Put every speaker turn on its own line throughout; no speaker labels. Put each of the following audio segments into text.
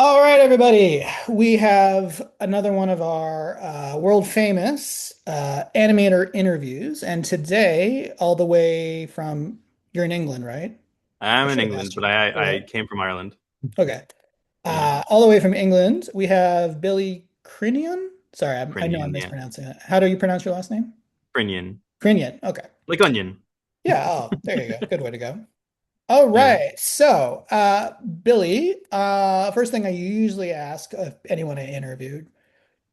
All right, everybody. We have another one of our world famous animator interviews. And today, all the way from, you're in England, right? I
I'm in
should have
England,
asked
but
you.
I
Okay.
came from Ireland.
Okay.
Yeah,
All the way from England, we have Billy Crinion. Sorry, I know I'm
Crinion. Yeah,
mispronouncing it. How do you pronounce your last name?
Crinion,
Crinion. Okay.
like onion.
Yeah. Oh, there you go. Good way to go. All
Yeah.
right. So, Billy, first thing I usually ask of anyone I interviewed.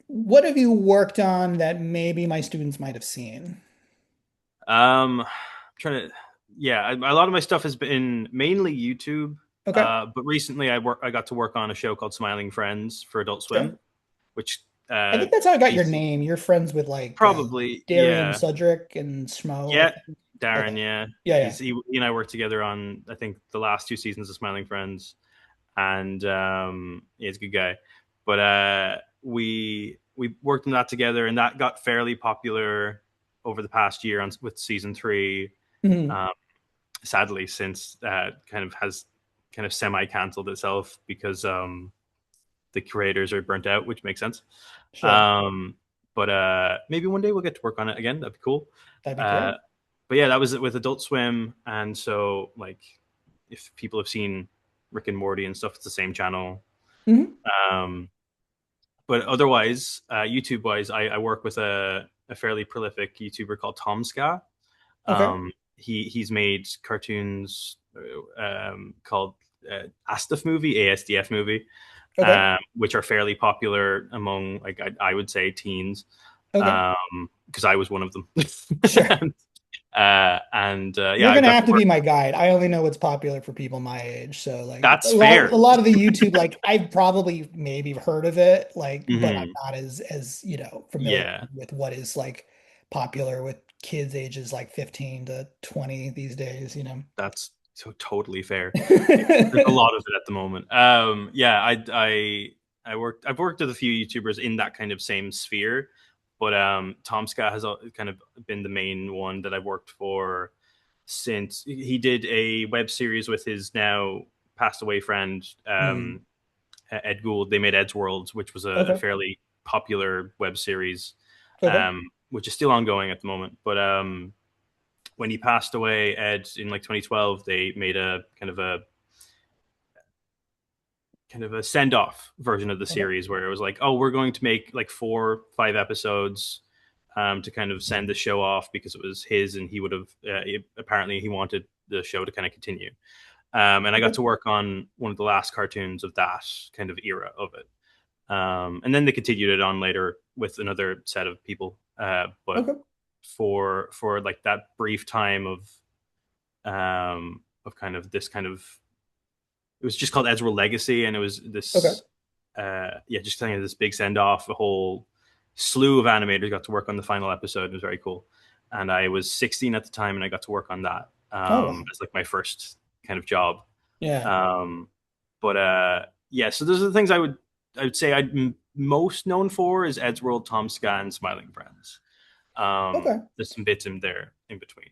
What have you worked on that maybe my students might have seen?
I'm trying to. Yeah, a lot of my stuff has been mainly YouTube.
Okay,
But recently I got to work on a show called Smiling Friends for Adult
sure.
Swim, which
I think that's how I got your
is
name. You're friends with like
probably
Darian
yeah,
Sudrick and Schmo, I
yeah.
think. Okay.
Darren, yeah,
Yeah, yeah.
he and I worked together on I think the last two seasons of Smiling Friends, and yeah, he's a good guy. But we worked on that together, and that got fairly popular over the past year on with season three.
Mhm.
Um, Sadly, since kind of has kind of semi canceled itself because the creators are burnt out, which makes sense.
Sure.
Um, but maybe one day we'll get to work on it again. That'd be cool.
That'd be
Uh,
great.
but yeah, that was it with Adult Swim, and so like if people have seen Rick and Morty and stuff, it's the same channel.
Hmm.
Um, but otherwise, YouTube wise, I work with a fairly prolific YouTuber called Tom Ska.
Okay.
He's made cartoons called ASDF ASDF movie,
Okay.
which are fairly popular among like I would say teens,
Okay.
because I was one of them.
Sure.
And yeah,
You're
I
gonna
got
have
to
to
work.
be my guide. I only know what's popular for people my age. So like
That's fair.
a lot of the YouTube, like I've probably maybe heard of it, like, but I'm
Hmm.
not as familiar
Yeah,
with what is like popular with kids ages like 15 to 20 these days.
that's so totally fair. There's a lot of it at the moment. Yeah, I've worked with a few YouTubers in that kind of same sphere, but Tom Scott has kind of been the main one that I've worked for since he did a web series with his now passed away friend
Hmm.
Ed Gould. They made Eddsworld, which was a
Okay.
fairly popular web series,
Okay.
which is still ongoing at the moment. But when he passed away, Ed in like 2012, they made a kind of a send off version of the
Okay.
series where it was like, oh, we're going to make like 4 5 episodes to kind of send the show off because it was his, and he would have apparently he wanted the show to kind of continue. And I got
Okay.
to work on one of the last cartoons of that kind of era of it. And then they continued it on later with another set of people. But
Okay.
for like that brief time of kind of this kind of it was just called Eddsworld Legacy, and it was
Okay.
this yeah, just kind of this big send off. A whole slew of animators got to work on the final episode. It was very cool, and I was 16 at the time, and I got to work on that
Oh wow.
as like my first kind of job.
Yeah.
Um, but yeah, so those are the things I would say I'm most known for is Eddsworld, Tom Scott, and Smiling Friends.
Okay.
There's some bits in there in between.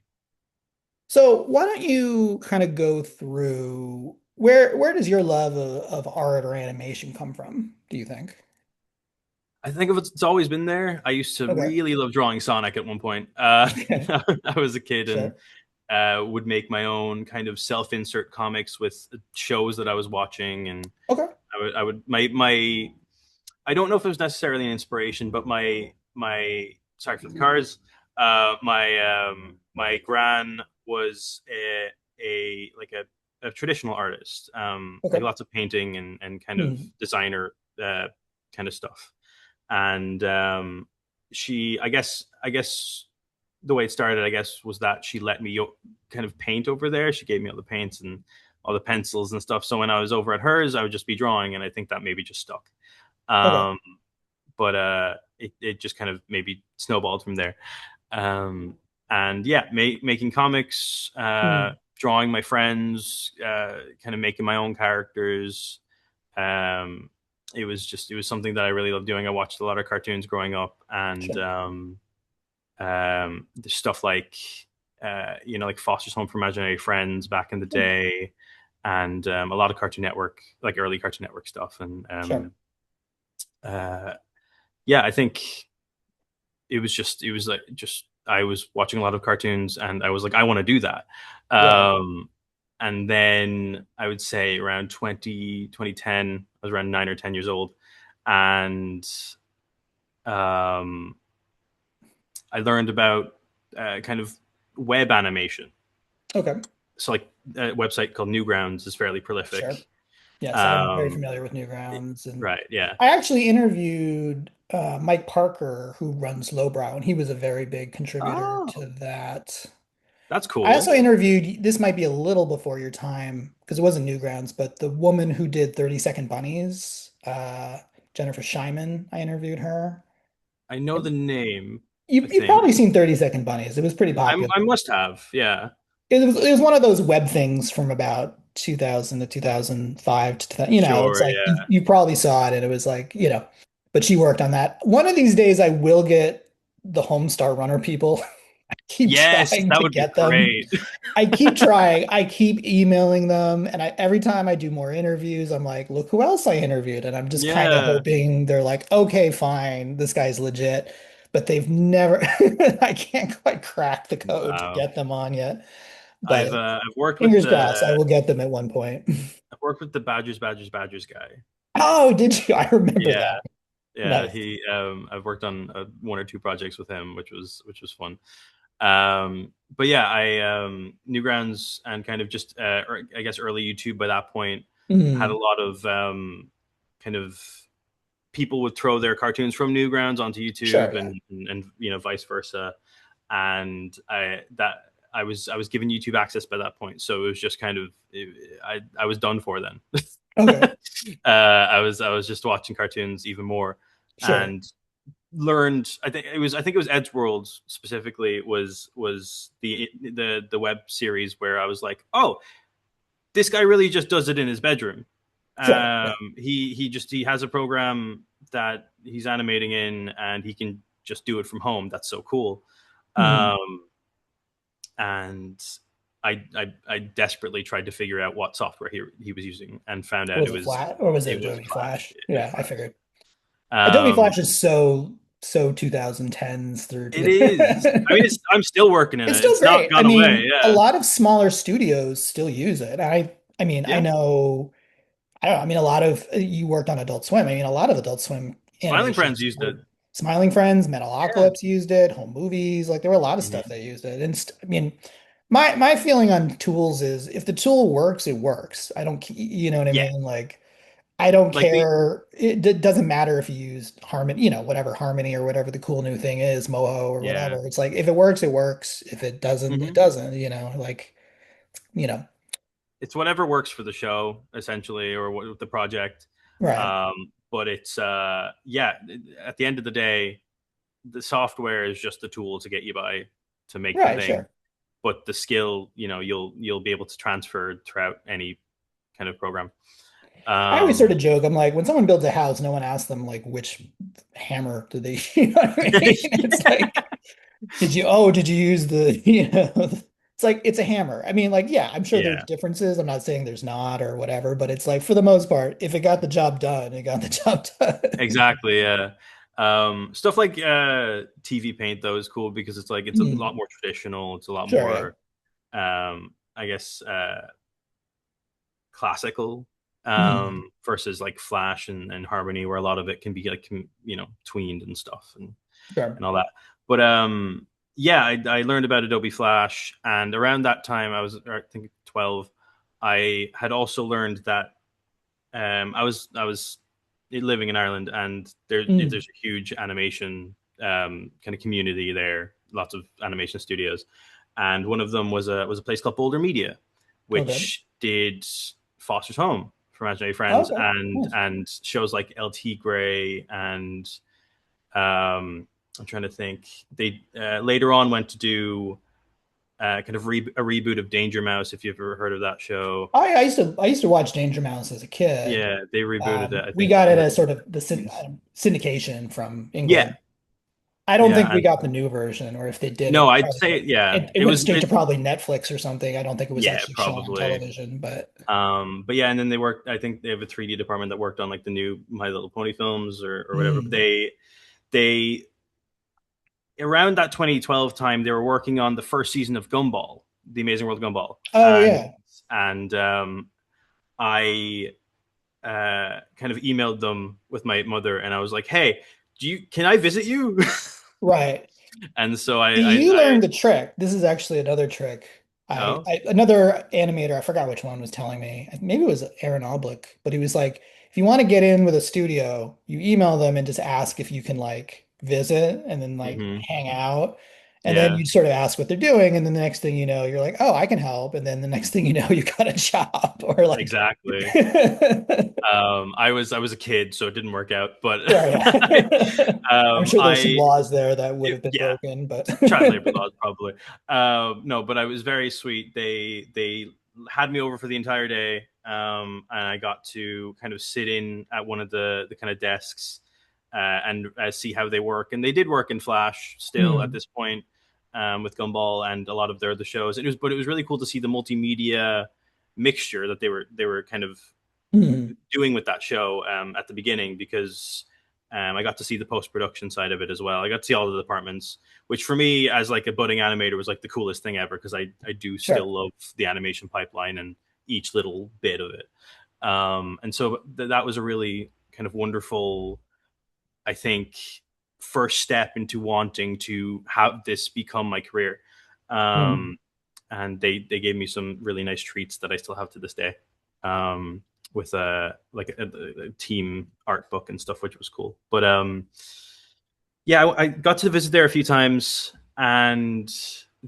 So why don't you kind of go through where does your love of art or animation come from, do you think?
I think of it's always been there. I used to
Okay.
really love drawing Sonic at one point.
Okay.
I was a kid and
Sure.
would make my own kind of self-insert comics with shows that I was watching, and
Okay.
I would my I don't know if it was necessarily an inspiration, but my sorry for the cars. My gran was a like a traditional artist, like
Okay.
lots of painting and kind of
Hmm.
designer kind of stuff. And she, I guess the way it started, I guess, was that she let me kind of paint over there. She gave me all the paints and all the pencils and stuff. So when I was over at hers, I would just be drawing, and I think that maybe just stuck.
Okay.
Um, but it just kind of maybe snowballed from there. Um, and yeah, making comics,
Hmm.
drawing my friends, kind of making my own characters. Um, it was something that I really loved doing. I watched a lot of cartoons growing up, and
Sure.
there's stuff like like Foster's Home for Imaginary Friends back in the day. and a lot of Cartoon Network, like early Cartoon Network stuff. And
Sure.
uh, yeah, I think it was like just I was watching a lot of cartoons, and I was like, I want to do that.
Right.
Um, and then I would say around 2010, I was around 9 or 10 years old, and um, I learned about kind of web animation.
Okay.
So like a website called Newgrounds is fairly
Sure.
prolific.
Yes, I'm very
Um,
familiar with Newgrounds, and
right, yeah.
I actually interviewed Mike Parker, who runs Lowbrow, and he was a very big contributor to
Oh,
that.
that's
I also
cool.
interviewed, this might be a little before your time because it wasn't Newgrounds, but the woman who did 30-Second Bunnies, Jennifer Scheinman, I interviewed her.
I know the name. I
You've
think
probably seen 30-Second Bunnies. It was pretty popular.
I must have. Yeah,
It was one of those web things from about 2000 to 2005 to 2000, it's
sure.
like
Yeah.
you probably saw it and it was like, but she worked on that. One of these days I will get the Homestar Runner people. I keep
Yes,
trying
that
to
would be
get them.
great.
I keep trying. I keep emailing them, and every time I do more interviews, I'm like, look who else I interviewed, and I'm just kind of
Yeah.
hoping they're like, okay, fine, this guy's legit, but they've never. I can't quite crack the code to
Wow.
get them on yet, but
I've worked with
fingers crossed, I will get them at one point.
the Badgers guy.
Oh, did you? I remember
Yeah.
that.
Yeah,
Nice.
he I've worked on one or two projects with him, which was fun. But yeah, I Newgrounds and kind of just I guess early YouTube by that point had a
Mhm.
lot of kind of people would throw their cartoons from Newgrounds onto
Sure,
YouTube,
yeah.
and vice versa. And I was given YouTube access by that point, so it was just kind of I was done for then.
Okay,
I was just watching cartoons even more,
sure.
and learned. I think it was Eddsworld specifically was the web series where I was like, oh, this guy really just does it in his bedroom.
Sure, yeah.
He has a program that he's animating in, and he can just do it from home. That's so cool.
Mhm.
Um, and I desperately tried to figure out what software he was using, and found out
Was it Flash or was it
it was
Adobe
Flash.
Flash?
It was
Yeah, I
Flash.
figured. Adobe
Um,
Flash is so 2010s through
it is. I mean,
to
I'm still working in
it's
it.
still
It's not
great. I
gone away.
mean, a
Yeah,
lot of smaller studios still use it. I mean, I
yeah.
know I don't know, I mean a lot of you worked on Adult Swim. I mean, a lot of Adult Swim
Smiling
animation
Friends used it.
Smiling Friends,
Yeah.
Metalocalypse used it, Home Movies, like there were a lot of stuff
Mhm.
that used it. And I mean, my feeling on tools is if the tool works, it works. I don't, you know what I
Yeah.
mean? Like I don't
Like the
care. It doesn't matter if you use Harmony, whatever Harmony or whatever the cool new thing is, Moho or
yeah.
whatever. It's like if it works, it works. If it doesn't, it
Hmm.
doesn't, like, you know,
It's whatever works for the show, essentially, or what the project.
right.
But it's yeah. At the end of the day, the software is just the tool to get you by to make the
Right,
thing.
sure.
But the skill, you'll be able to transfer throughout any kind of program.
I always sort
Um,
of joke. I'm like, when someone builds a house, no one asks them like which hammer do they, you know what I mean? It's like, did you use the, it's like it's a hammer. I mean, like, yeah, I'm sure there's
yeah,
differences. I'm not saying there's not or whatever, but it's like for the most part, if it got the job done, it got the job done.
exactly. Yeah. Stuff like TV Paint though is cool because it's like it's a
Hmm.
lot more traditional. It's a lot
Sure, yeah.
more, I guess, classical,
Hmm.
versus like Flash and Harmony, where a lot of it can be like tweened and stuff
Sure.
and all that. But yeah, I learned about Adobe Flash, and around that time, I think 12. I had also learned that I was living in Ireland, and
Mm.
there's a huge animation kind of community there, lots of animation studios, and one of them was a place called Boulder Media,
Okay.
which did Foster's Home for Imaginary Friends,
Okay. Nice.
and shows like LT Gray, and I'm trying to think. They later on went to do kind of a reboot of Danger Mouse, if you've ever heard of that show.
I used to watch Danger Mouse as a kid.
Yeah, they rebooted it. I
We
think
got
in
it
the
as sort of the
90s.
syndication from
Yeah,
England. I don't
Yeah,
think we
and
got the new version, or if they did,
no, I'd say yeah,
it went straight to probably Netflix or something. I don't think it was
yeah,
actually shown on
probably.
television, but
But yeah, and then they worked. I think they have a 3D department that worked on like the new My Little Pony films or whatever. But
mm.
they around that 2012 time, they were working on the first season of Gumball, The Amazing World of Gumball,
Oh
and
yeah,
and I kind of emailed them with my mother, and I was like, "Hey, can I visit you?"
right.
And so
So you learned the trick. This is actually another trick.
oh,
Another animator, I forgot which one was telling me. Maybe it was Aaron Oblick, but he was like, if you want to get in with a studio, you email them and just ask if you can like visit and then like
hmm,
hang out. And then
yeah,
you sort of ask what they're doing, and then the next thing you know, you're like, oh, I can help. And then the next thing you know, you got a job or like
exactly. I was a kid, so it didn't work out. But
Sure, yeah. I'm sure there's some
I
laws there that would have been
yeah,
broken, but
child labor laws probably. No, but I was very sweet. They had me over for the entire day, and I got to kind of sit in at one of the kind of desks and see how they work. And they did work in Flash still at
Hmm.
this point with Gumball and a lot of their other shows. But it was really cool to see the multimedia mixture that they were kind of
Hmm.
doing with that show at the beginning because I got to see the post production side of it as well. I got to see all the departments, which for me as like a budding animator was like the coolest thing ever because I do
Sure.
still love the animation pipeline and each little bit of it. And so that was a really kind of wonderful, I think, first step into wanting to have this become my career.
Hmm.
Um, and they gave me some really nice treats that I still have to this day. Um, with a team art book and stuff, which was cool. But yeah, I got to visit there a few times, and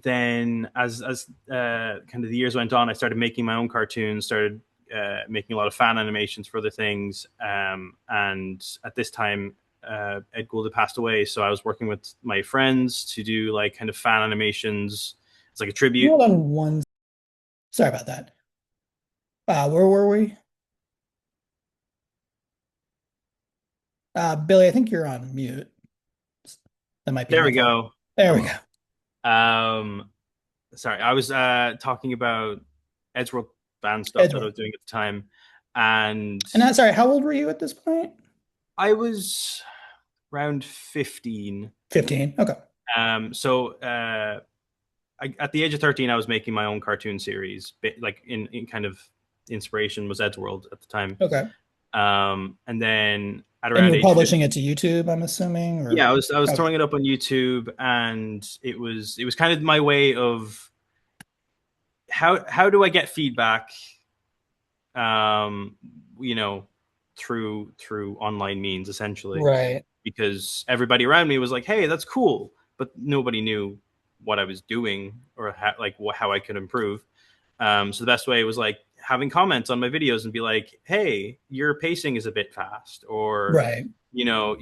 then as kind of the years went on, I started making my own cartoons, started making a lot of fan animations for other things, and at this time. Ed Gould had passed away, so I was working with my friends to do like kind of fan animations. It's like a
You
tribute.
hold on one. Sorry about that. Where were we? Billy, I think you're on mute. That might be
There
my
we
fault.
go.
There we go.
Hello. Sorry, I was talking about Eddsworld band stuff that I
Edgeworld.
was doing at the time, and
And sorry, how old were you at this point?
I was around 15.
15. Okay.
At the age of 13, I was making my own cartoon series, like in kind of inspiration was Eddsworld at the time.
Okay.
And then at
And
around
you're
age
publishing
15,
it to YouTube, I'm assuming, or
yeah, I was
okay.
throwing it up on YouTube, and it was kind of my way of how do I get feedback um, you know, through online means essentially,
Right.
because everybody around me was like, "Hey, that's cool," but nobody knew what I was doing or how I could improve. So the best way was like having comments on my videos and be like, "Hey, your pacing is a bit fast," or
Right.
your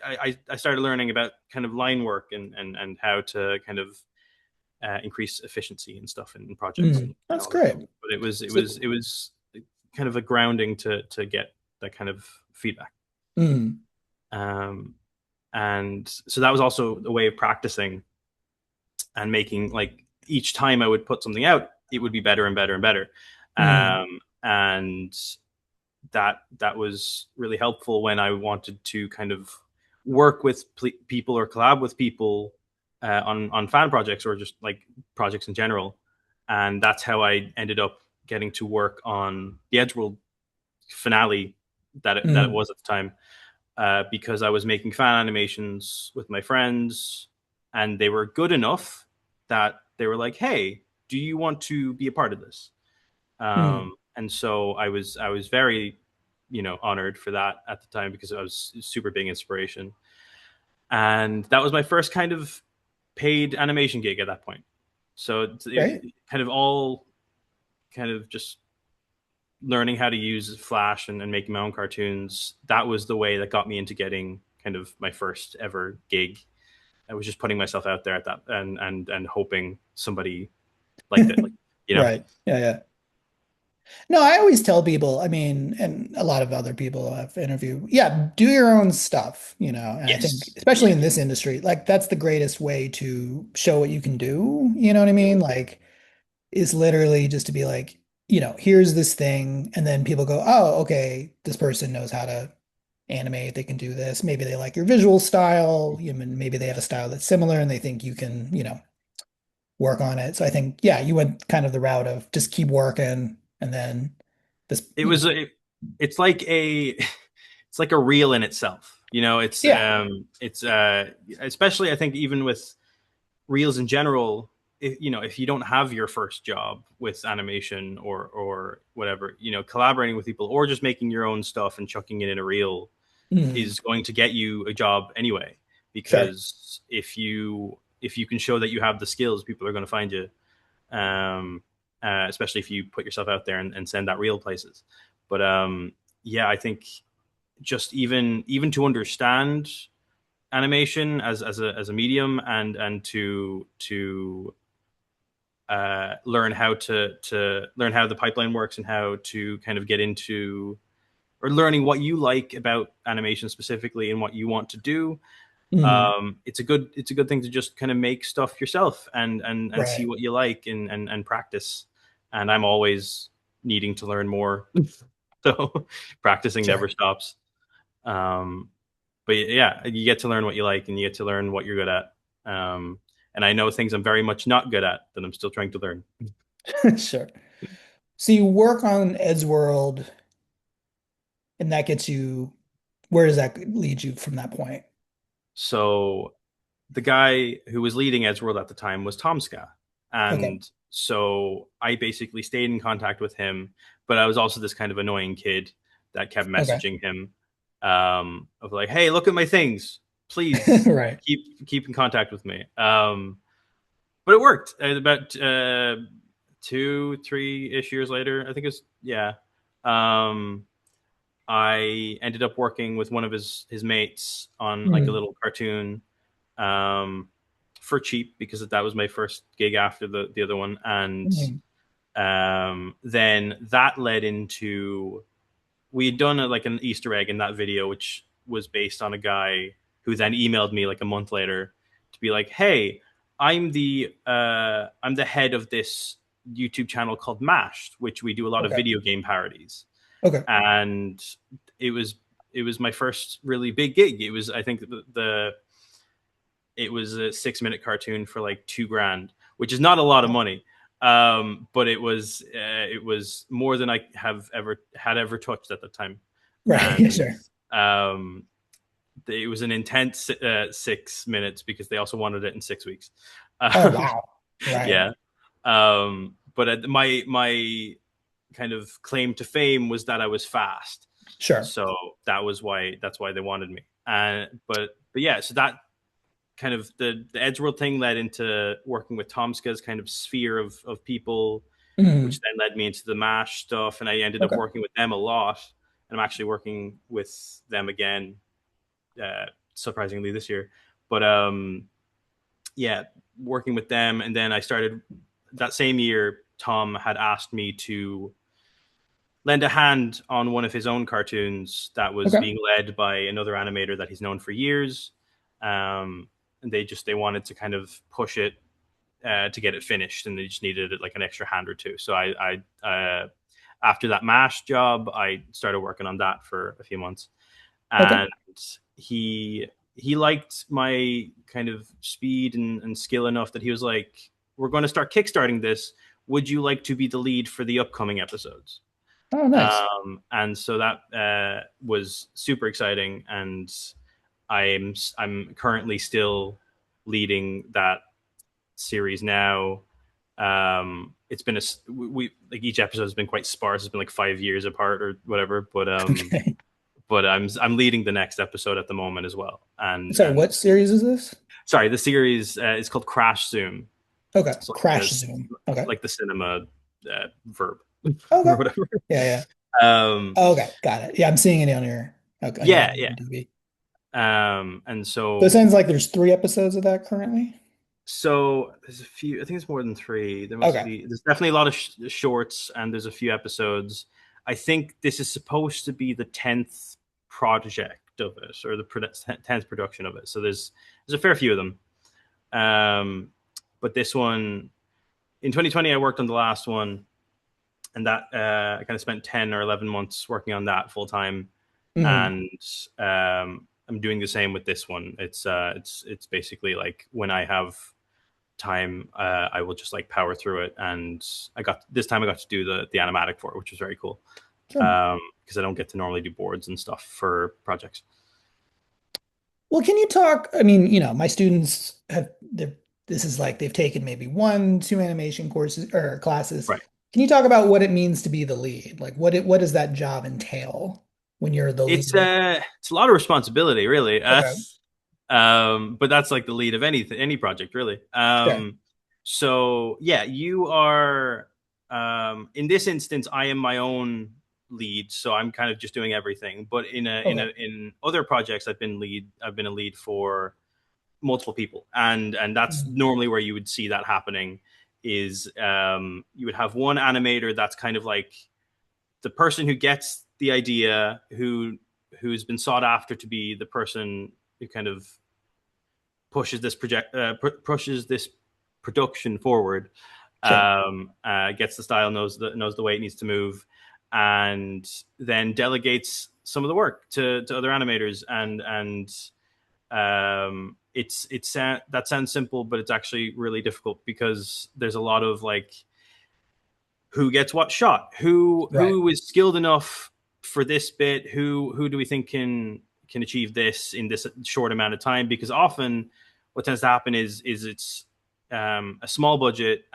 I, I started learning about kind of line work and how to kind of increase efficiency and stuff in projects and
That's
all that
great.
stuff. But it was it
So,
was it was kind of a grounding to get that kind of feedback.
mm,
Um, and so that was also a way of practicing and making like each time I would put something out, it would be better and better and better.
mm,
And that was really helpful when I wanted to kind of work with people or collab with people on fan projects or just like projects in general. And that's how I ended up getting to work on the Edgeworld finale that it
mm,
was at the time, because I was making fan animations with my friends, and they were good enough that they were like, "Hey, do you want to be a part of this?"
mm.
And so I was very, honored for that at the time because I was super big inspiration, and that was my first kind of paid animation gig at that point. So
Great.
kind of all kind of just learning how to use Flash and making my own cartoons. That was the way that got me into getting kind of my first ever gig. I was just putting myself out there at that and hoping somebody liked it, like you know.
Right. Yeah, yeah. No, I always tell people, I mean, and a lot of other people I've interviewed, yeah, do your own stuff, you know. And I think,
Yes.
especially in
Yeah.
this industry, like that's the greatest way to show what you can do. You know what I mean? Like, is literally just to be like, here's this thing, and then people go, oh, okay, this person knows how to animate, they can do this. Maybe they like your visual style, maybe they have a style that's similar and they think you can, work on it. So I think, yeah, you went kind of the route of just keep working and then this,
It was it's like a it's like a reel in itself.
yeah.
It's especially I think even with reels in general, if you don't have your first job with animation or whatever, collaborating with people or just making your own stuff and chucking it in a reel
Mhm.
is going to get you a job anyway,
Sure.
because if you can show that you have the skills, people are going to find you, um, especially if you put yourself out there and send that reel places. But yeah, I think just even to understand animation as a medium, and to learn how to learn how the pipeline works and how to kind of get into, or learning what you like about animation specifically and what you want to do.
Mhm.
It's a good thing to just kind of make stuff yourself and see
Right.
what you like and practice. And I'm always needing to learn more, so practicing never
Sure.
stops. Um, but yeah, you get to learn what you like and you get to learn what you're good at. And I know things I'm very much not good at that I'm still trying to learn.
Sure. So you work on Eddsworld and that gets you, where does that lead you from that point?
So the guy who was leading Eddsworld at the time was Tomska.
Okay.
And so I basically stayed in contact with him, but I was also this kind of annoying kid that kept
Okay.
messaging him, of like, hey, look at my things. Please
Right.
keep in contact with me. But it worked. About 2, 3 ish years later, I think it's, yeah. Um, I ended up working with one of his mates on like a
Mhm.
little cartoon, um, for cheap, because that was my first gig after the other one. And
Mhm.
then that led into, we had done like an Easter egg in that video, which was based on a guy who then emailed me like a month later to be like, "Hey, I'm the head of this YouTube channel called Mashed, which we do a lot of
Okay.
video game parodies."
Okay.
And it was it was my first really big gig. It was, I think, it was a 6 minute cartoon for like 2 grand, which is not a lot of money. But it was more than I have ever touched at the time.
Right. Yeah,
And
sure.
um, it was an intense 6 minutes because they also wanted it in 6 weeks.
Oh,
Um,
wow. Right.
yeah. But my kind of claim to fame was that I was fast.
Sure.
So that's why they wanted me. But yeah, so that kind of the Eddsworld thing led into working with Tomska's kind of sphere of people, which
Mhm.
then led me into the MASH stuff, and I ended up
Okay.
working with them a lot. And I'm actually working with them again, uh, surprisingly, this year. But yeah, working with them, and then I started that same year. Tom had asked me to lend a hand on one of his own cartoons that was
Okay.
being led by another animator that he's known for years. And they wanted to kind of push it, to get it finished, and they just needed like an extra hand or two. So after that Mash job, I started working on that for a few months.
Okay.
And he liked my kind of speed and skill enough that he was like, "We're going to start kickstarting this. Would you like to be the lead for the upcoming episodes?"
Oh, nice.
And so that was super exciting, and I'm currently still leading that series now. It's been we like each episode has been quite sparse. It's been like 5 years apart or whatever,
Okay.
but I'm leading the next episode at the moment as well.
Sorry,
And
what series is this?
sorry, the series is called Crash Zoom.
Okay.
It's like
Crash
this,
Zoom. Okay.
like the cinema verb
Okay.
or whatever.
Yeah, yeah.
Um,
Okay, got it. Yeah, I'm seeing it on your okay, on your
yeah, yeah.
IMDb.
And
So it
so
sounds like there's 3 episodes of that currently.
So there's a few. I think it's more than three. There must
Okay.
be. There's definitely a lot of shorts, and there's a few episodes. I think this is supposed to be the 10th project of it, or the 10th production of it. So there's a fair few of them. But this one in 2020, I worked on the last one, and that I kind of spent 10 or 11 months working on that full time,
Hmm.
and I'm doing the same with this one. It's basically like when I have time, I will just like power through it. And I got to do the animatic for it, which was very cool.
Sure.
Because I don't get to normally do boards and stuff for projects.
Well, can you talk? I mean, my students have this is like they've taken maybe one, two animation courses or classes.
Right.
Can you talk about what it means to be the lead? Like what does that job entail when you're the lead?
It's a lot of responsibility, really.
Okay.
But that's like the lead of any project, really.
Sure.
So yeah, you are. In this instance, I am my own lead, so I'm kind of just doing everything. But
Okay.
in other projects, I've been a lead for multiple people, and that's
Mm.
normally where you would see that happening. Is you would have one animator that's kind of like the person who gets the idea, who's been sought after to be the person who kind of pushes this production forward,
Sure.
gets the style, knows the way it needs to move, and then delegates some of the work to other animators. And that sounds simple, but it's actually really difficult because there's a lot of like who gets what shot,
Right.
who is skilled enough for this bit, who do we think can achieve this in this short amount of time. Because often what tends to happen is it's a small budget,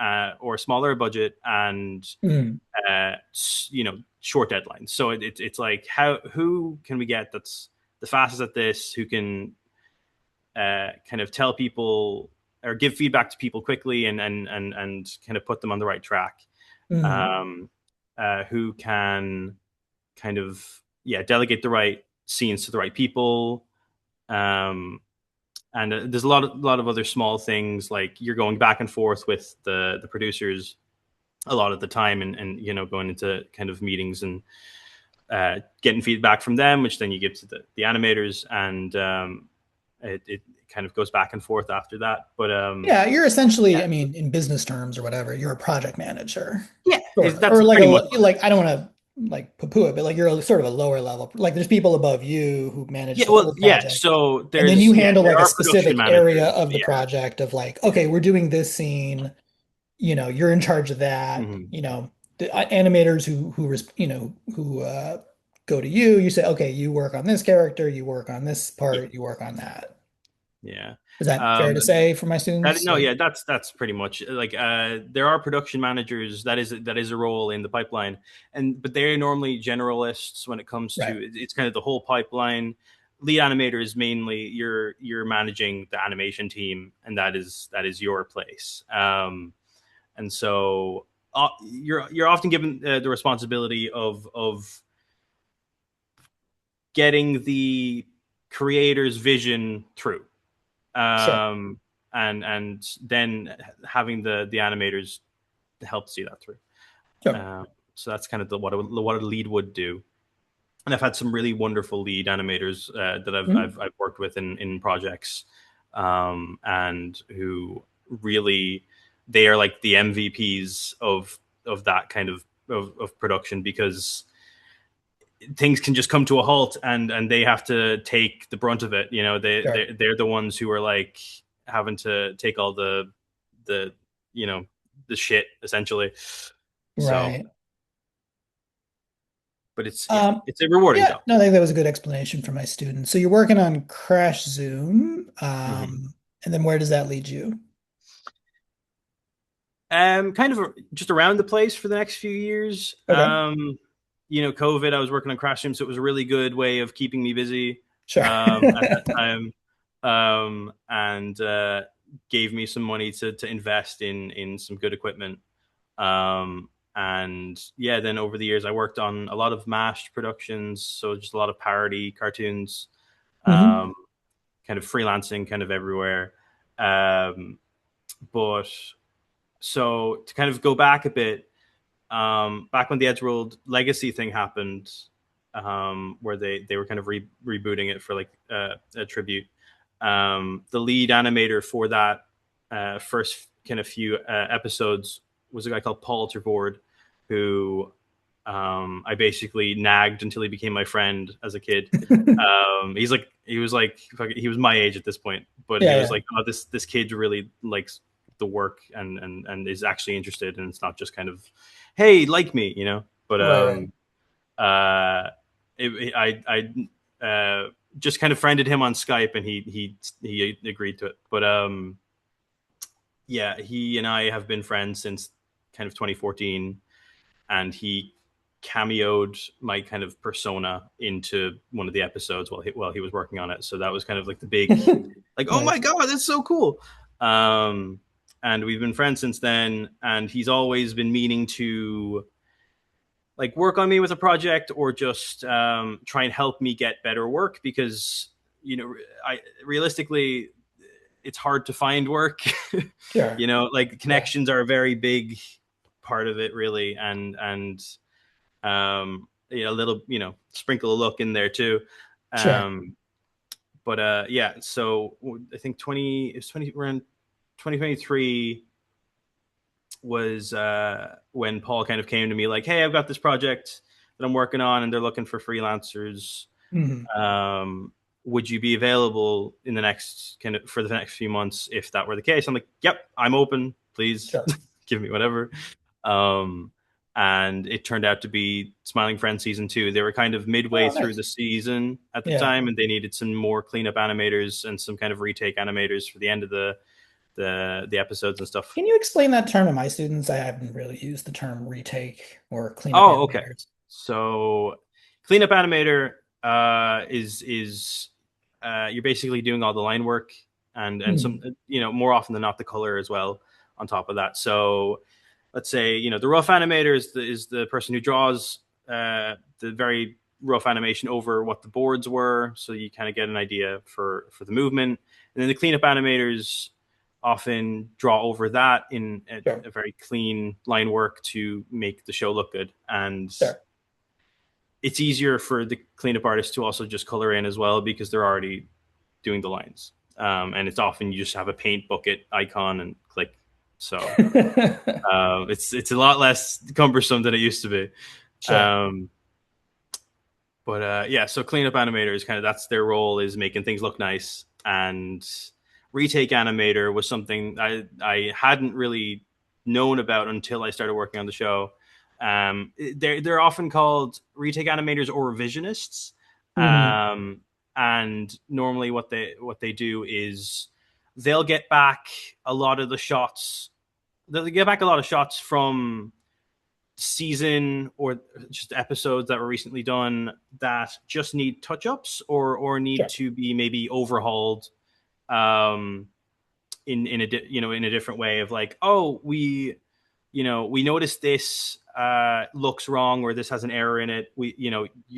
or a smaller budget, and
Mm.
uh, short deadlines. So it's like who can we get that's the fastest at this, who can kind of tell people or give feedback to people quickly, and kind of put them on the right track,
Mm.
um, who can kind of delegate the right scenes to the right people. Um, and there's a lot of other small things, like you're going back and forth with the producers a lot of the time, and going into kind of meetings and getting feedback from them, which then you give to the animators, and it kind of goes back and forth after that. But
Yeah, you're essentially,
yeah,
I mean, in business terms or whatever, you're a project manager,
yeah,
sort of,
that's
or like
pretty much what it
like
is.
I don't want to like poo-poo it, but like you're sort of a lower level. Like there's people above you who manage
Yeah,
the
well,
whole
yeah.
project,
So
and then you handle
there
like a
are production
specific area
managers.
of the
Yeah.
project of like, okay, we're doing this scene, you're in charge of that,
Hmm.
the animators who go to you, you say, okay, you work on this character, you work on this
Yeah.
part, you work on that.
Yeah.
Is that fair to
Um,
say for my students?
no,
Like,
yeah, that's pretty much like there are production managers. That is a role in the pipeline, but they're normally generalists when it comes
right.
to it's kind of the whole pipeline. Lead animator is mainly you're managing the animation team, and that is your place. And so you're often given the responsibility of getting the creator's vision through,
Sure.
um, and then having the animators to help see that through.
Sure.
Um, so that's kind of what a lead would do. And I've had some really wonderful lead animators that
Mhm.
I've worked with in projects, and who really they are like the MVPs of that kind of production, because things can just come to a halt, and they have to take the brunt of it.
Sure.
They're the ones who are like having to take all the you know the shit, essentially. So,
Right.
but it's yeah,
Um,
it's a rewarding
yeah,
job.
no, I think that was a good explanation for my students. So you're working on Crash Zoom,
Hmm.
and then where does that lead you?
Kind of just around the place for the next few years.
Okay.
COVID, I was working on Crash Room, so it was a really good way of keeping me busy
Sure.
at that time, and gave me some money to invest in some good equipment. And yeah, then over the years, I worked on a lot of mashed productions, so just a lot of parody cartoons,
Hmm.
um, kind of freelancing, kind of everywhere. Um, but so to kind of go back a bit, back when the Eddsworld Legacy thing happened, where they were kind of rebooting it for like a tribute. The lead animator for that first kind of few episodes was a guy called Paul Tervord, who I basically nagged until he became my friend as a kid. He was like he was my age at this point, but he
Yeah,
was
yeah.
like, oh, this kid really likes the work and is actually interested, and it's not just kind of, hey, like me, you know. But
Right, right.
uh, I just kind of friended him on Skype, and he agreed to it. But yeah, he and I have been friends since kind of 2014, and he cameoed my kind of persona into one of the episodes while he was working on it. So that was kind of like the big, like, oh my
Nice.
god, that's so cool. Um, and we've been friends since then. And he's always been meaning to like work on me with a project or just try and help me get better work because I realistically it's hard to find work.
Sure.
Like
Yeah,
connections are a very big part of it, really, and a little, sprinkle of luck in there too.
sure.
Um, but yeah, so I think 20 around 2023 was when Paul kind of came to me like, hey, I've got this project that I'm working on, and they're looking for freelancers.
Hmm.
Um, would you be available in the next kind of for the next few months if that were the case? I'm like, yep, I'm open. Please
Sure.
give me whatever. Um, and it turned out to be Smiling Friends season 2. They were kind of midway
Oh,
through
nice.
the season at the
Yeah.
time, and they needed some more cleanup animators and some kind of retake animators for the end of the episodes and stuff.
Can you explain that term to my students? I haven't really used the term retake or cleanup
Oh, okay.
animators.
So cleanup animator is you're basically doing all the line work and some,
Hmm.
more often than not the color as well on top of that. So let's say the rough animator is the person who draws the very rough animation over what the boards were, so you kind of get an idea for the movement, and then the cleanup animators often draw over that in
Sure.
a very clean line work to make the show look good. And
Sure.
it's easier for the cleanup artist to also just color in as well because they're already doing the lines. And it's often you just have a paint bucket icon and click. So it's a lot less cumbersome than it used to be.
Sure.
Um, but yeah, so cleanup animator is kind of that's their role, is making things look nice. And retake animator was something I hadn't really known about until I started working on the show. They're often called retake animators or revisionists.
Hmm.
Um, and normally what they do is they'll get back a lot of the shots. They'll get back a lot of shots from season or just episodes that were recently done that just need touch-ups or need
Sure.
to be maybe overhauled um in a different way of like, oh, we noticed this looks wrong, or this has an error in it. The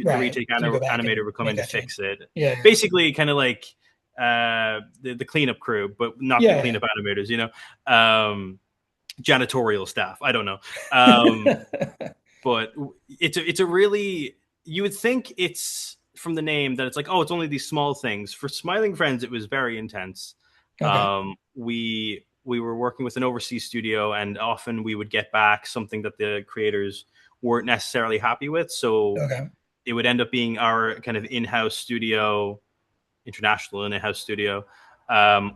Right.
retake
Can you go back
animator
and
would come
make
in to
that change?
fix it,
Yeah. Yeah.
basically kind of like the cleanup crew, but not the
Yeah.
cleanup animators, um janitorial staff, I don't know. um
Yeah.
but it's a really, you would think it's from the name that it's like, oh, it's only these small things. For Smiling Friends, it was very intense.
Okay.
We were working with an overseas studio, and often we would get back something that the creators weren't necessarily happy with, so
Okay.
it would end up being our kind of in-house studio, international in-house studio,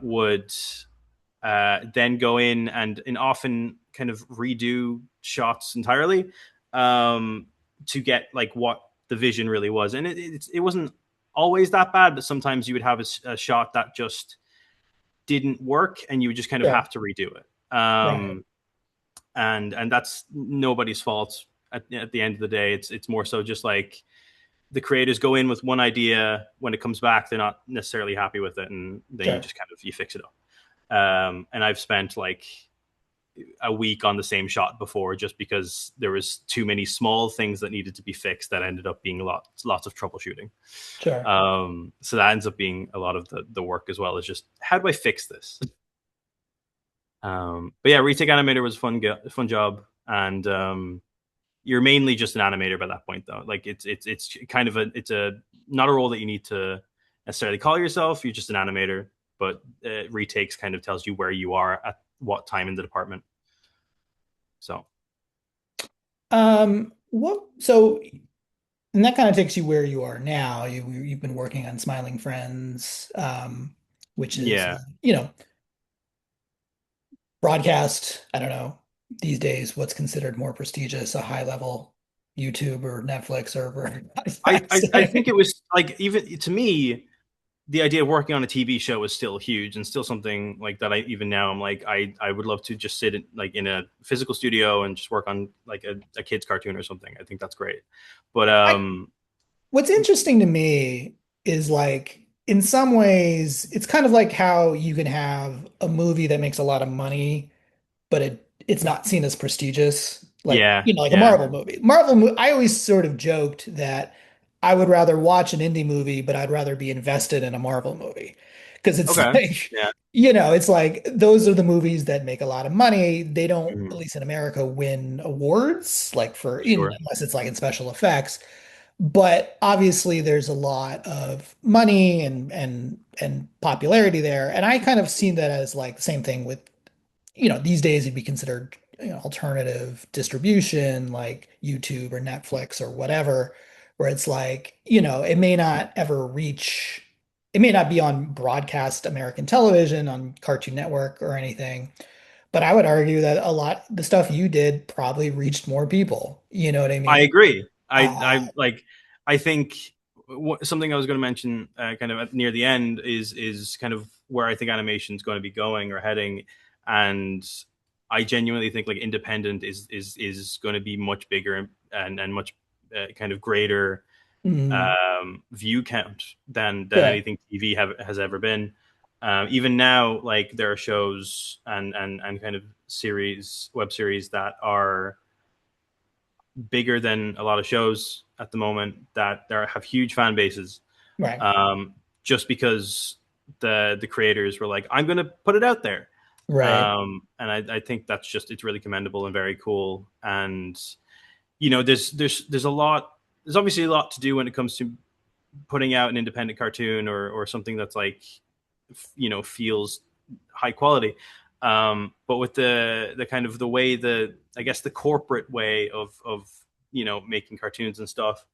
would then go in and often kind of redo shots entirely, um, to get like what the vision really was. And it wasn't always that bad, but sometimes you would have a shot that just didn't work, and you would just kind of
Sure.
have to redo it.
Right.
And that's nobody's fault. At the end of the day, it's more so just like the creators go in with one idea. When it comes back, they're not necessarily happy with it, and then you
Sure.
just kind of you fix it up. And I've spent like a week on the same shot before, just because there was too many small things that needed to be fixed that ended up being lots of troubleshooting.
Sure.
So that ends up being a lot of the work as well, is just, how do I fix this? But yeah, retake animator was a fun job, and you're mainly just an animator by that point, though. Like it's kind of a not a role that you need to necessarily call yourself. You're just an animator, but retakes kind of tells you where you are at what time in the department. So
What so and that kind of takes you where you are now. You've been working on Smiling Friends, which is
yeah,
broadcast. I don't know these days what's considered more prestigious, a high level YouTube or Netflix or
I think
broadcasting.
it was like even to me the idea of working on a TV show is still huge and still something like that. I even now I'm like I would love to just sit in, like in a physical studio and just work on like a kid's cartoon or something. I think that's great. But
What's interesting to me is like in some ways it's kind of like how you can have a movie that makes a lot of money but it's not seen as prestigious. Like,
yeah,
like a
yeah,
Marvel movie. I always sort of joked that I would rather watch an indie movie, but I'd rather be invested in a Marvel movie. Because it's
okay,
like,
yeah,
it's like those are the movies that make a lot of money. They don't, at
mhm,
least in America, win awards like
sure.
unless it's like in special effects. But obviously there's a lot of money and popularity there. And I kind of seen that as like the same thing with these days it'd be considered, alternative distribution like YouTube or Netflix or whatever, where it's like, it may not be on broadcast American television, on Cartoon Network or anything, but I would argue that the stuff you did probably reached more people. You know what I
I
mean?
agree.
Uh,
I like. I think something I was going to mention, kind of near the end, is kind of where I think animation is going to be going or heading, and I genuinely think like independent is going to be much bigger and much kind of greater
mm,
view count than
sure.
anything TV has ever been. Even now, like there are shows and kind of web series that are bigger than a lot of shows at the moment that there have huge fan bases,
Right.
um, just because the creators were like, I'm going to put it out there.
Right.
And I think that's just it's really commendable and very cool. And there's a lot. There's obviously a lot to do when it comes to putting out an independent cartoon or something that's like feels high quality. But with the kind of the way the I guess the corporate way of making cartoons and stuff,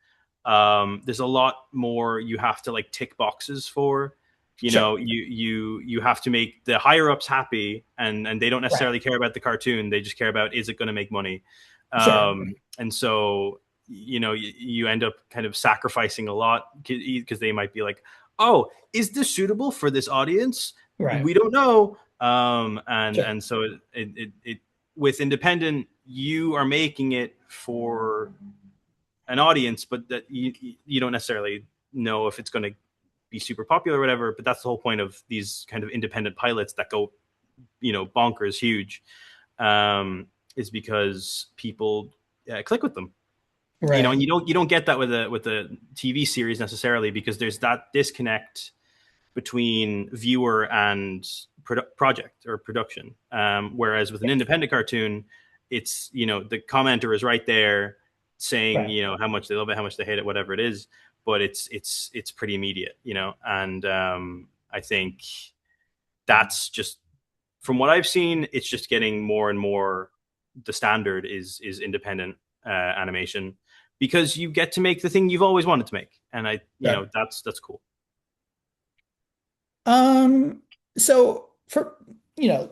there's a lot more you have to like tick boxes for.
Sure.
You have to make the higher ups happy, and they don't
Right.
necessarily care about the cartoon. They just care about is it going to make money.
Sure.
And so you end up kind of sacrificing a lot because they might be like, oh, is this suitable for this audience?
Right.
We don't know.
Sure.
And so it with independent, you are making it for an audience, but that you don't necessarily know if it's going to be super popular or whatever. But that's the whole point of these kind of independent pilots that go, bonkers huge, is because people click with them. And
Right.
you don't get that with a TV series necessarily because there's that disconnect between viewer and project or production. Whereas with an
Yes.
independent cartoon, it's the commenter is right there saying
Right.
how much they love it, how much they hate it, whatever it is. But it's pretty immediate, and I think that's just from what I've seen, it's just getting more and more. The standard is independent animation because you get to make the thing you've always wanted to make, and
Sure.
that's cool.
Um, so for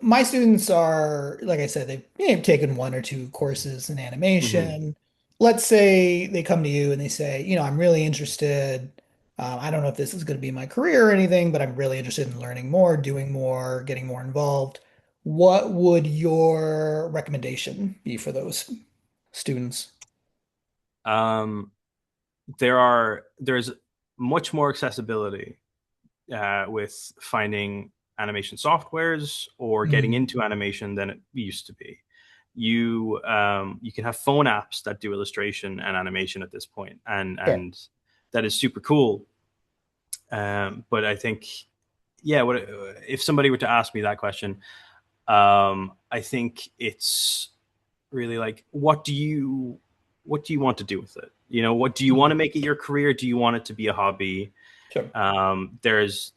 my students are, like I said, they've taken one or two courses in
Mm-hmm.
animation. Let's say they come to you and they say, I'm really interested. I don't know if this is going to be my career or anything, but I'm really interested in learning more, doing more, getting more involved. What would your recommendation be for those students?
Um, there's much more accessibility with finding animation softwares or getting
Mm,
into animation than it used to be. You can have phone apps that do illustration and animation at this point, and
sure.
that is super cool. But I think, yeah, what if somebody were to ask me that question? I think it's really like, what do you want to do with it? What do you want to
Mhm.
make it your career? Do you want it to be a hobby?
Sure.
There's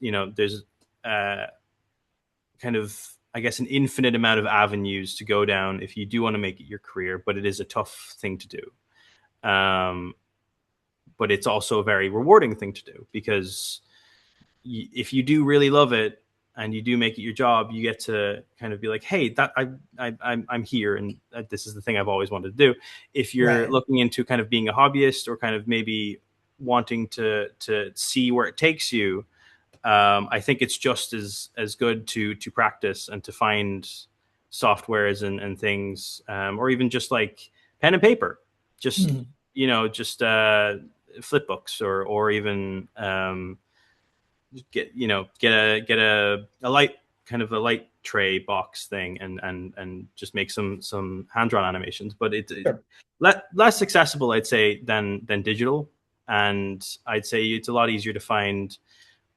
uh, kind of, I guess, an infinite amount of avenues to go down if you do want to make it your career, but it is a tough thing to do. Um, but it's also a very rewarding thing to do because if you do really love it and you do make it your job, you get to kind of be like, hey, that I'm here, and this is the thing I've always wanted to do. If you're
Right.
looking into kind of being a hobbyist or kind of maybe wanting to see where it takes you, I think it's just as good to practice and to find softwares and things, or even just like pen and paper, just
Mhm.
just flip books, or even get a light, kind of a light tray box thing, and just make some hand drawn animations. But
Sure.
less accessible, I'd say, than digital, and I'd say it's a lot easier to find.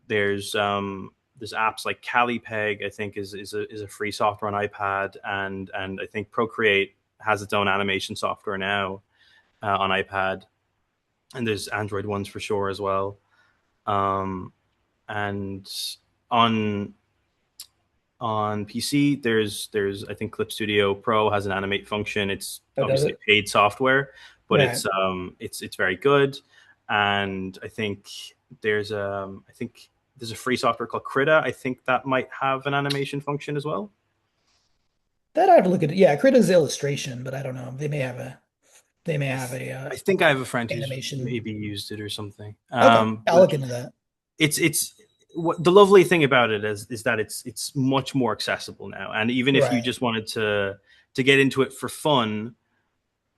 There's apps like Calipeg, I think, is a free software on iPad, and I think Procreate has its own animation software now on iPad, and there's Android ones for sure as well. Um, and on on PC, there's I think Clip Studio Pro has an animate function. It's
That does
obviously
it.
paid software, but
Right.
it's very good. And I think there's a free software called Krita. I think that might have an animation function as well.
That I have to look at it. Yeah, Crita's illustration, but I don't know. They may
I,
have
th-
a
I think I have a friend who's
animation.
maybe used it or something.
Okay, I'll
But
look into that.
it's what the lovely thing about it is that it's much more accessible now. And even if you
Right.
just wanted to get into it for fun,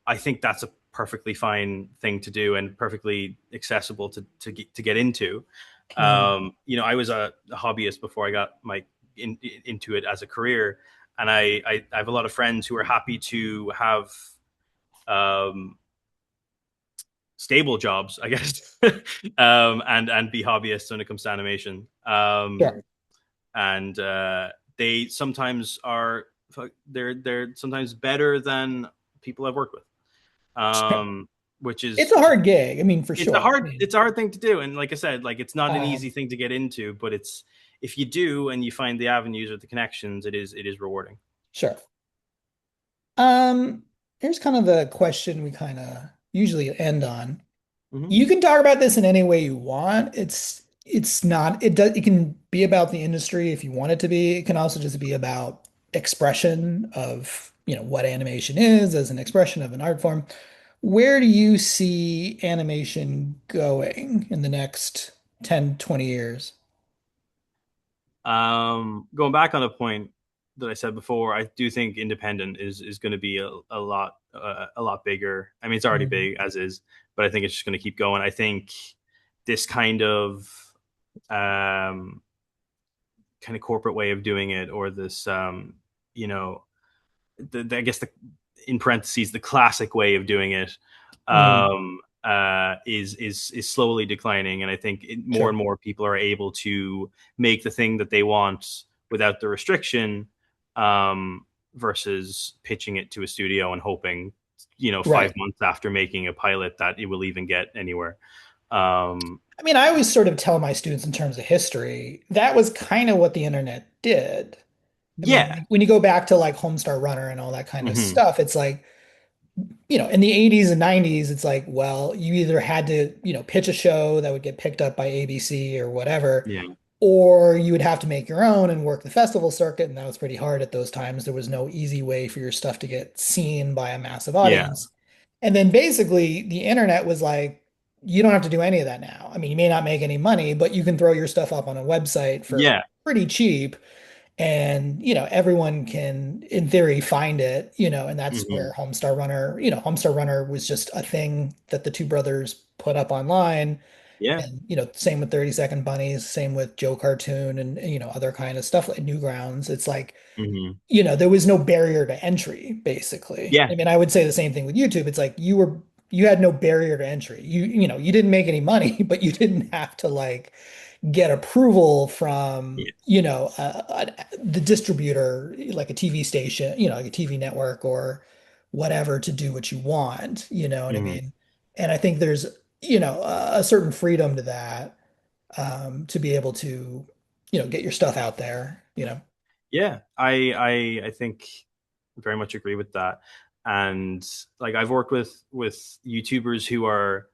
I think that's a perfectly fine thing to do and perfectly accessible to get into.
Mhm.
I was a hobbyist before I got into it as a career, and I have a lot of friends who are happy to have um, stable jobs, I guess, and be hobbyists when it comes to animation.
Sure.
And they sometimes are they're sometimes better than people I've worked with,
Sure.
um, which
It's
is
a hard gig. I mean, for
it's a
sure. I
hard
mean,
it's a hard thing to do. And like I said, like, it's not an easy
um,
thing to get into, but it's if you do and you find the avenues or the connections, it is rewarding.
sure. Um, Here's kind of the question we kind of usually end on.
Hmm.
You can talk about this in any way you want. It's not it does it can be about the industry if you want it to be. It can also just be about expression of, what animation is as an expression of an art form. Where do you see animation going in the next 10, 20 years?
Going back on a point that I said before, I do think independent is going to be a lot bigger. I mean, it's already
Mhm.
big as is, but I think it's just going to keep going. I think this um, kind of corporate way of doing it, or this, you know, I guess in parentheses, the classic way of doing it,
Mhm.
is slowly declining. And I think more and
Sure.
more people are able to make the thing that they want without the restriction, versus pitching it to a studio and hoping, 5
Right.
months after making a pilot, that it will even get anywhere. Um,
I mean, I always sort of tell my students in terms of history, that was kind of what the internet did. I mean,
yeah.
when you go back to like Homestar Runner and all that kind of
Hmm.
stuff, it's like, in the 80s and 90s, it's like, well, you either had to, pitch a show that would get picked up by ABC or whatever,
Yeah.
or you would have to make your own and work the festival circuit. And that was pretty hard at those times. There was no easy way for your stuff to get seen by a massive
Yeah.
audience. And then basically the internet was like, you don't have to do any of that now. I mean, you may not make any money, but you can throw your stuff up on a website for
Yeah.
pretty cheap, and everyone can in theory find it, and that's
Hmm.
where Homestar Runner was just a thing that the two brothers put up online.
Yeah.
And same with 30-second bunnies, same with Joe Cartoon, and other kind of stuff like Newgrounds. It's like,
Hmm.
there was no barrier to entry, basically.
Yeah.
I mean, I would say the same thing with YouTube. It's like you were you had no barrier to entry. You didn't make any money, but you didn't have to like get approval from,
Yeah.
the distributor, like a TV station, like a TV network or whatever to do what you want, you know what I
Mhm.
mean? And I think there's, a certain freedom to that, to be able to, get your stuff out there.
Yeah, I think very much agree with that. And like I've worked with YouTubers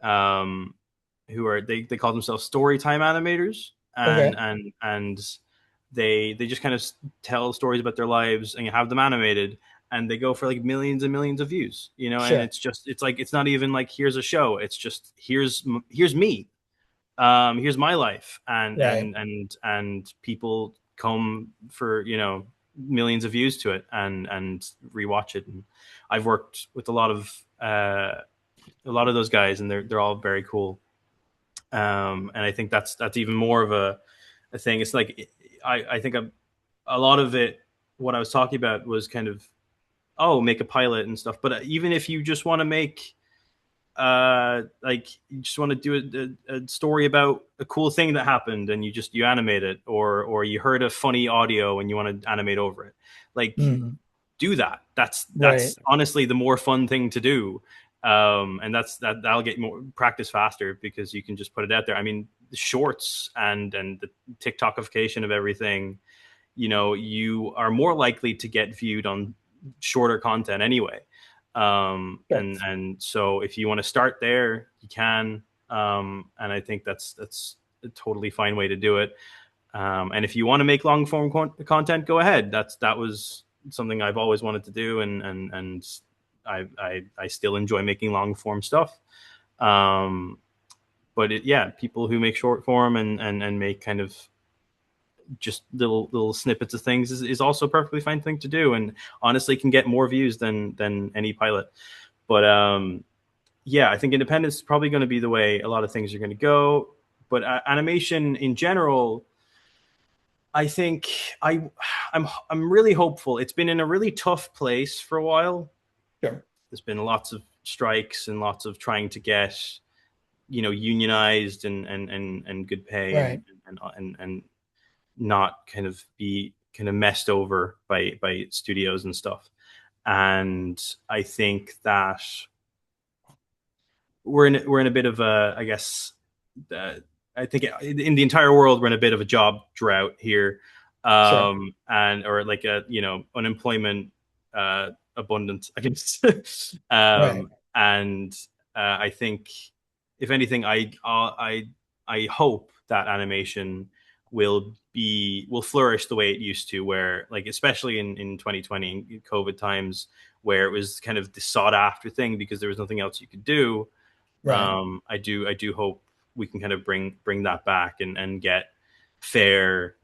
um who are they call themselves story time animators,
Okay,
and they just kind of tell stories about their lives and you have them animated, and they go for like millions and millions of views, and
sure.
it's like it's not even like here's a show, it's just here's me, here's my life,
Right.
and people come for millions of views to it and rewatch it. And I've worked with a lot of those guys, and they're all very cool. And I think that's even more of a thing. It's like I think a lot of it. What I was talking about was kind of, oh, make a pilot and stuff. But even if you just want to make like you just want to do a story about a cool thing that happened, and you animate it, or you heard a funny audio and you want to animate over it, like
Mhm.
do that.
Right.
That's honestly the more fun thing to do. And that'll get more practice faster because you can just put it out there. I mean, the shorts and the TikTokification of everything, you are more likely to get viewed on shorter content anyway.
Sure.
And so if you want to start there, you can. And I think that's a totally fine way to do it. And if you want to make long form content, go ahead. That was something I've always wanted to do, and I still enjoy making long form stuff. Um, but yeah, people who make short form and make kind of just little snippets of things is also a perfectly fine thing to do, and honestly can get more views than any pilot. But yeah, I think independence is probably going to be the way a lot of things are going to go. But animation in general, I think I'm really hopeful. It's been in a really tough place for a while.
Sure.
There's been lots of strikes and lots of trying to get unionized and good pay
Right.
and not kind of be kind of messed over by studios and stuff. And I think that we're in a bit of a, I guess, uh, I think in the entire world we're in a bit of a job drought here,
Sure.
and or like a unemployment abundance, I guess.
Right.
And I think if anything, I hope that animation will flourish the way it used to, where like especially in 2020 COVID times, where it was kind of the sought after thing because there was nothing else you could do.
Right.
I do hope we can kind of bring that back and get fair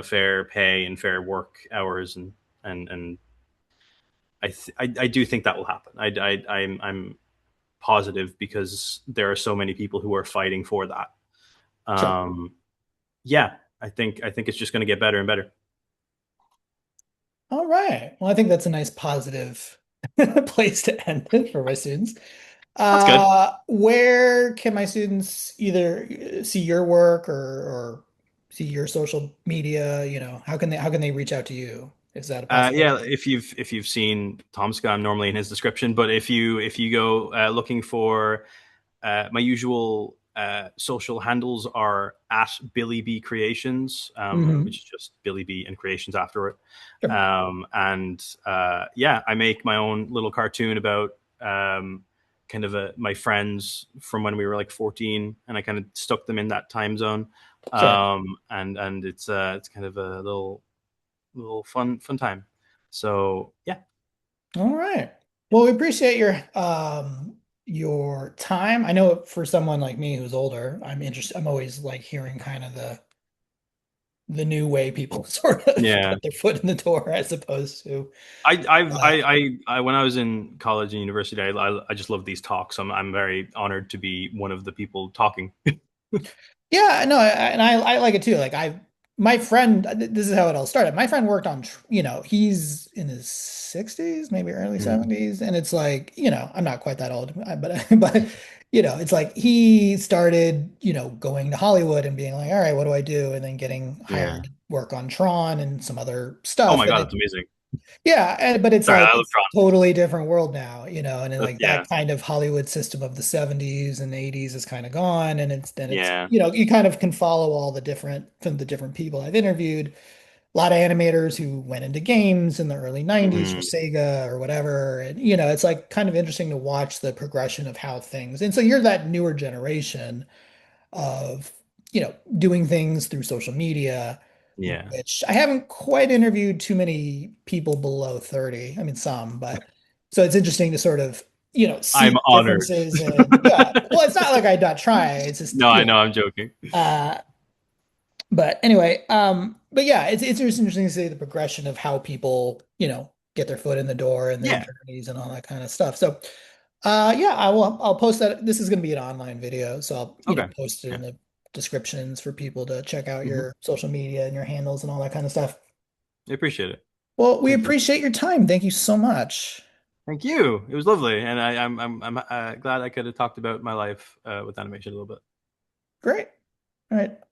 fair pay and fair work hours, and I do think that will happen. I'm positive because there are so many people who are fighting for that.
Sure.
um yeah, I think it's just going to get better and better.
All right. Well, I think that's a nice positive place to end it for my students.
That's good.
Where can my students either see your work or see your social media? How can they reach out to you? Is that a
Yeah,
possibility?
if you've seen Tomska, I'm normally in his description, but if you go looking for my usual social handles are at Billy B Creations, which
Hmm.
is just Billy B and Creations after it.
Sure.
And yeah, I make my own little cartoon about kind of my friends from when we were like 14, and I kind of stuck them in that time zone.
Sure.
And it's kind of a little fun time. So yeah,
All right. Well, we appreciate your time. I know for someone like me who's older, I'm interested. I'm always like hearing kind of the new way people sort of
yeah.
put their foot in the door as opposed to
I I've
uh
I when I was in college and university, I just love these talks. I'm very honored to be one of the people talking.
yeah, no, and I like it too. Like my friend, this is how it all started. My friend worked on, he's in his 60s, maybe early
Mm.
70s. And it's like, I'm not quite that old, but, it's like he started, going to Hollywood and being like, all right, what do I do? And then getting hired
Yeah.
to work on Tron and some other
Oh
stuff.
my god, it's amazing.
Yeah, but it's
Sorry,
like
I love
it's
Tron.
totally different world now, and then like
Yeah,
that kind of Hollywood system of the 70s and 80s is kind of gone. And it's,
yeah.
you kind of can follow all the different from the different people I've interviewed. A lot of animators who went into games in the early 90s for
Hmm.
Sega or whatever. And it's like kind of interesting to watch the progression of how things. And so you're that newer generation of, doing things through social media,
Yeah.
which I haven't quite interviewed too many people below 30. I mean, some, but so it's interesting to sort of, see
I'm
the
honored.
differences. And yeah, well, it's not like I not try. It's just,
No, I know, I'm joking.
uh, but anyway, but yeah, it's just interesting to see the progression of how people, get their foot in the door and their
Yeah.
journeys and all that kind of stuff. So, yeah, I'll post that. This is going to be an online video, so I'll,
Okay.
post it
Yeah.
in the descriptions for people to check out
Hmm.
your social media and your handles and all that kind of stuff.
I appreciate it.
Well, we
Thank you.
appreciate your time. Thank you so much.
Thank you. It was lovely, and I'm glad I could have talked about my life with animation a little bit.
Great. All right.